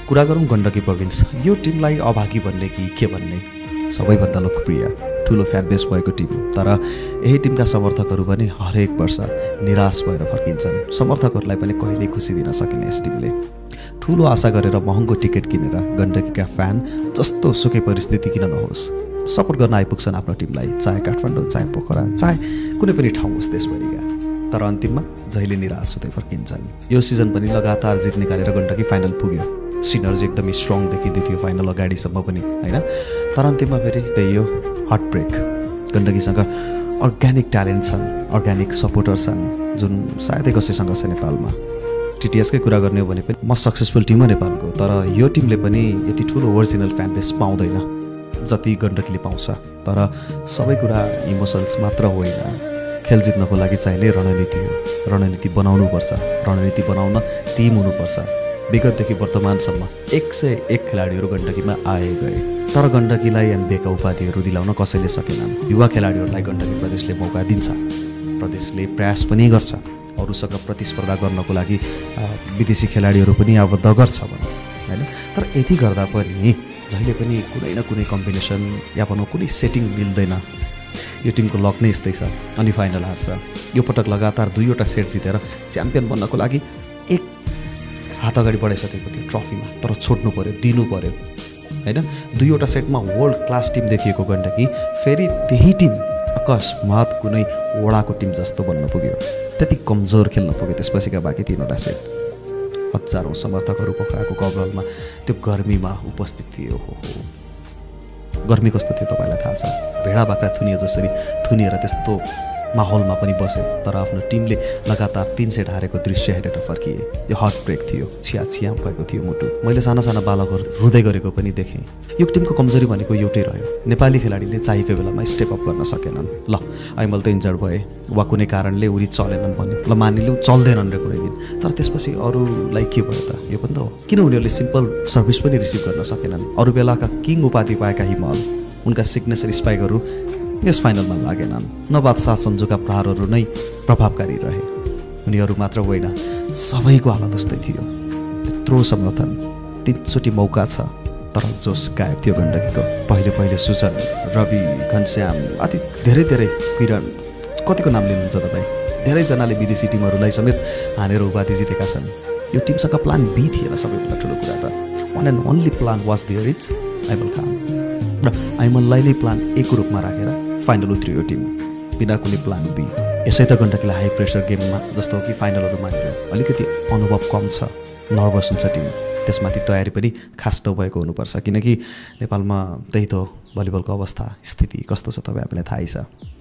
कुरा गरौँ गण्डकी प्रोभिन्स यो टिमलाई अभागी भन्ने कि के भन्ने सबैभन्दा लोकप्रिय ठुलो फ्यान बेस भएको टिम तर यही टिमका समर्थकहरू पनि हरेक वर्ष निराश भएर फर्किन्छन् समर्थकहरूलाई पनि कहिल्यै खुसी दिन सकेन यस टिमले ठुलो आशा गरेर महँगो टिकट किनेर गण्डकीका फ्यान जस्तो सुकै परिस्थिति किन नहोस् सपोर्ट गर्न आइपुग्छन् आफ्नो टिमलाई चाहे काठमाडौँ चाहे पोखरा चाहे कुनै पनि ठाउँ होस् देशभरिका तर अन्तिममा जहिले निराश हुँदै फर्किन्छन् यो सिजन पनि लगातार जित निकालेर गण्डकी फाइनल पुग्यो सिनर्जी एकदमै स्ट्रङ देखिँदै थियो फाइनल अगाडिसम्म पनि हैन तर अन्तिममा फेरि त्यही हो हार्ट ब्रेक गण्डकीसँग अर्ग्यानिक ट्यालेन्ट छन् अर्ग्यानिक सपोर्टर छन् जुन सायदै कसैसँग छ नेपालमा टिटिएसकै कुरा गर्ने हो भने पनि म सक्सेसफुल टिम हो नेपालको तर यो टिमले पनि यति ठुलो ओरिजिनल फ्यान बेस पाउँदैन जति गण्डकीले पाउँछ तर सबै कुरा इमोसन्स मात्र होइन खेल जित्नको लागि चाहिने रणनीति हो रणनीति बनाउनुपर्छ रणनीति बनाउन टिम हुनुपर्छ विगतदेखि वर्तमानसम्म 101 खेलाडीहरू गण्डकीमा आए गए तर गण्डकीलाई एनबिएका उपाधिहरू दिलाउन कसैले सकेनन् युवा खेलाडीहरूलाई गण्डकी प्रदेशले मौका दिन्छ प्रदेशले प्रयास पनि गर्छ अरूसँग प्रतिस्पर्धा गर्नको लागि विदेशी खेलाडीहरू पनि आबद्ध गर्छ भनौँ हैन तर यति गर्दा पनि जहिले पनि कुनै न कुनै कम्बिनेसन या भनौँ कुनै सेटिङ मिल्दैन यो टिमको लक नै यस्तै छ अनि फाइनल हार्छ यो पटक लगातार 2वटा सेट जितेर च्याम्पियन बन्नको लागि एक हात अगाडि बढाइसकेको थियो ट्रफीमा तर छोड्नु पर्यो दिनु पर्यो हैन 2वटा सेटमा वर्ल्ड क्लास टिम देखिएको गण्डकी फेरि त्यही टिम अकस्मात कुनै वडाको टिम जस्तो बन्न पुग्यो त्यति कमजोर खेल्न पुग्यो त्यसपछिका बाँकी 3वटा सेट हजारौं समर्थकहरू पोखराको कभरमा त्यो गर्मीमा उपस्थित थियो हो गर्मी कस्तो थियो तपाईलाई थाहा छ भेडा बाख्रा थुनिए जसरी थुनिएर त्यस्तो माहौलमा पनि बसे तर आफ्नो टिमले लगातार 3 सेट हारेको दृश्य हेरेर फर्किए यो हार्ट ब्रेक थियो छिया भएको थियो मुटु मैले साना साना बालकहरू रुँदै गरेको पनि देखेँ यो टिमको कमजोरी भनेको एउटै रह्यो नेपाली खेलाडीले चाहिएको बेलामा स्टेप अप गर्न सकेनन् ल आइमल त इन्जर्ड भए वा कुनै कारणले उनी चलेनन् भन्यो ल मानिलिउँ चल्दैनन् रे कुनै दिन तर त्यसपछि अरूलाई के भयो त यो पनि त हो किन उनीहरूले सिम्पल सर्भिस पनि रिसिभ गर्न सकेनन् अरू बेलाका किङ उपाधि पाएका हिमाल उनका सिग्नेचर स्पाइकहरू यस फाइनलमा लागेनन् नबादशाह सन्जुका प्रहारहरू नै प्रभावकारी रहे उनीहरू मात्र होइन सबैको हालत जस्तै थियो त्यत्रो समर्थन 3चोटि मौका छ तर जोस गायब थियो गण्डकीको पहिले सुजन रवि घनश्याम अति धेरै किरण कतिको नाम लिनुहुन्छ तपाईँ धेरैजनाले विदेशी टिमहरूलाई समेत हानेर उपाधि जितेका छन् यो टिमसँग प्लान बी थिएन सबैभन्दा ठुलो कुरा त one and only plan was there is Aimal Khan र आइमललाई नै प्लान ए को रूपमा राखेर फाइनल उत्रियो टिम बिना कुनै प्लान बी यसै त गण्डकीलाई हाई प्रेसर गेममा जस्तो कि फाइनलहरूमा अलिकति अनुभव कम छ नर्भस हुन्छ टिम त्यसमाथि तयारी पनि खास नभएको हुनुपर्छ किनकि नेपालमा त्यही त भलिबलको अवस्था स्थिति कस्तो छ तपाईँ हामीलाई थाहै छ